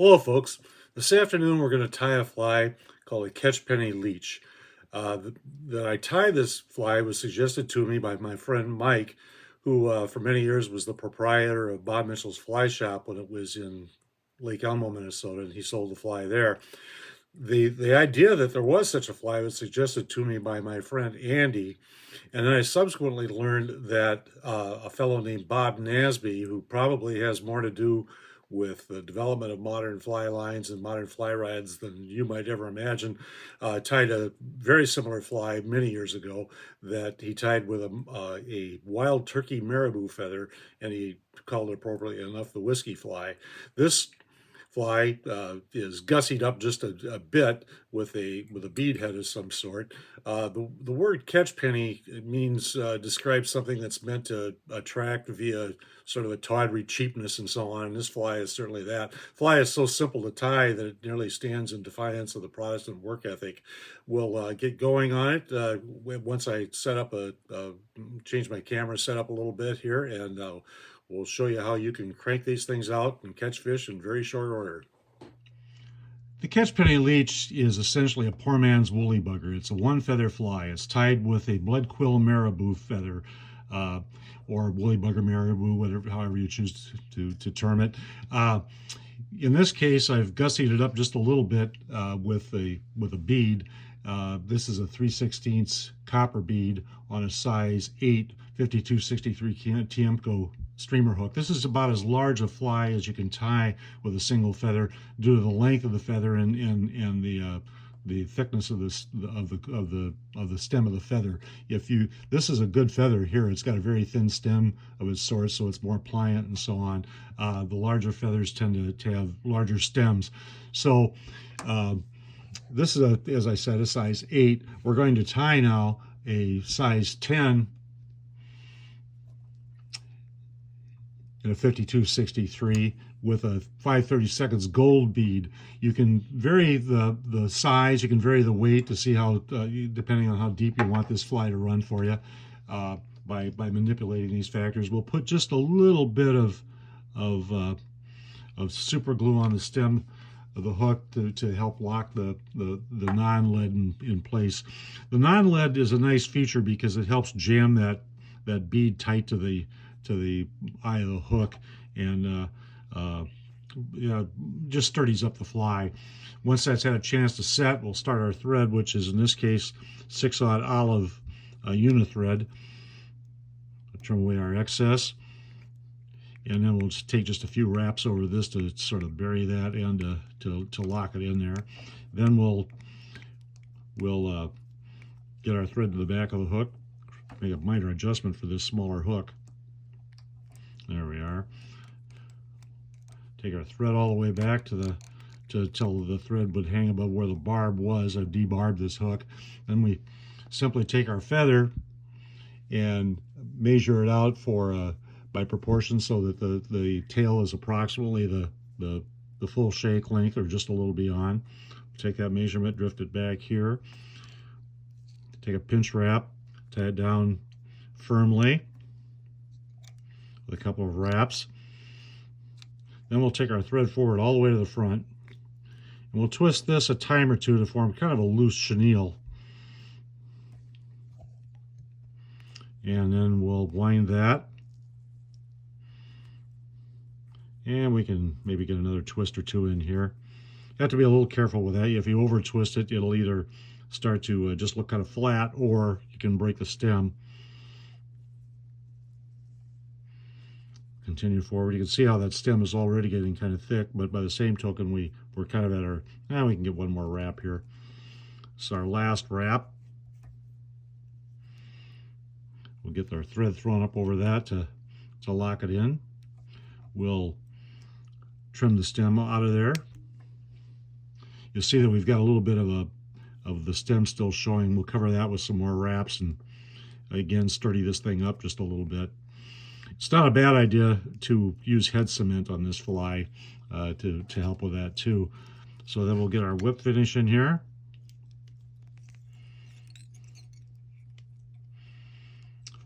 Hello, folks. This afternoon we're going to tie a fly called a Catchpenny Leech. That I tie this fly was suggested to me by my friend Mike, who for many years was the proprietor of Bob Mitchell's Fly Shop when it was in Lake Elmo, Minnesota, and he sold the fly there. The idea that there was such a fly was suggested to me by my friend Andy, and then I subsequently learned that a fellow named Bob Nasby, who probably has more to do with the development of modern fly lines and modern fly rods than you might ever imagine, tied a very similar fly many years ago that he tied with a wild turkey marabou feather, and he called it appropriately enough the whiskey fly. This fly is gussied up just a bit with a bead head of some sort. The word catchpenny means describes something that's meant to attract via sort of a tawdry cheapness and so on. And this fly is certainly that. Fly is so simple to tie that it nearly stands in defiance of the Protestant work ethic. We'll get going on it once I set up change my camera setup a little bit here, and we'll show you how you can crank these things out and catch fish in very short order. The Catchpenny Leech is essentially a poor man's woolly bugger. It's a one feather fly. It's tied with a blood quill marabou feather, or woolly bugger marabou, whatever, however you choose to term it. In this case, I've gussied it up just a little bit with a bead. This is a 3/16 copper bead on a size 8 5263 Tiemco streamer hook. This is about as large a fly as you can tie with a single feather due to the length of the feather and the thickness of the stem of the feather. This is a good feather here. It's got a very thin stem of its source, so it's more pliant and so on. The larger feathers tend to have larger stems. So this is, as I said, a size 8. We're going to tie now a size 10 and a 5263 with a 5/32 gold bead. You can vary the size, you can vary the weight to see how, depending on how deep you want this fly to run for you, by manipulating these factors. We'll put just a little bit of super glue on the stem of the hook to help lock the non-lead in place. The non-lead is a nice feature because it helps jam that bead tight to the eye of the hook, and just sturdies up the fly. Once that's had a chance to set, we'll start our thread, which is in this case 6/0 olive unithread. Trim away our excess, and then we'll just take just a few wraps over this to sort of bury that and to lock it in there. Then we'll get our thread to the back of the hook, make a minor adjustment for this smaller hook. There we are. Take our thread all the way back till the thread would hang above where the barb was. I've debarbed this hook. Then we simply take our feather and measure it out by proportion so that the tail is approximately the full shake length or just a little beyond. Take that measurement, drift it back here. Take a pinch wrap, tie it down firmly with a couple of wraps. Then we'll take our thread forward all the way to the front, and we'll twist this a time or two to form kind of a loose chenille. And then we'll wind that, and we can maybe get another twist or two in here. You have to be a little careful with that. If you over twist it, it'll either start to just look kind of flat, or you can break the stem. Continue forward. You can see how that stem is already getting kind of thick, but by the same token, we're kind of at our, now we can get one more wrap here. So our last wrap. We'll get our thread thrown up over that to lock it in. We'll trim the stem out of there. You'll see that we've got a little bit of the stem still showing. We'll cover that with some more wraps and again sturdy this thing up just a little bit. It's not a bad idea to use head cement on this fly to help with that too. So then we'll get our whip finish in here.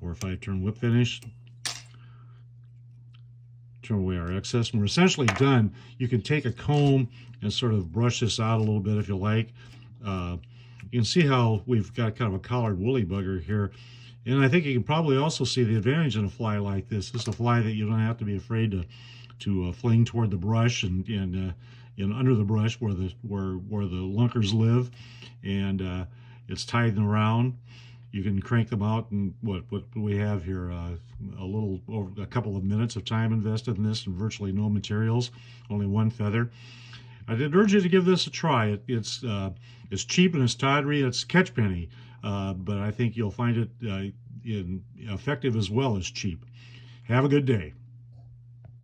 4 or 5 turn whip finish. trim away our excess. And we're essentially done. You can take a comb and sort of brush this out a little bit if you like. You can see how we've got kind of a collared woolly bugger here. And I think you can probably also see the advantage in a fly like this. This is a fly that you don't have to be afraid to fling toward the brush and under the brush where the lunkers live, and it's tied around. You can crank them out, and what do we have here? A couple of minutes of time invested in this, and virtually no materials, only one feather. I'd urge you to give this a try. It's cheap and it's tawdry. It's Catchpenny, but I think you'll find it effective as well as cheap. Have a good day.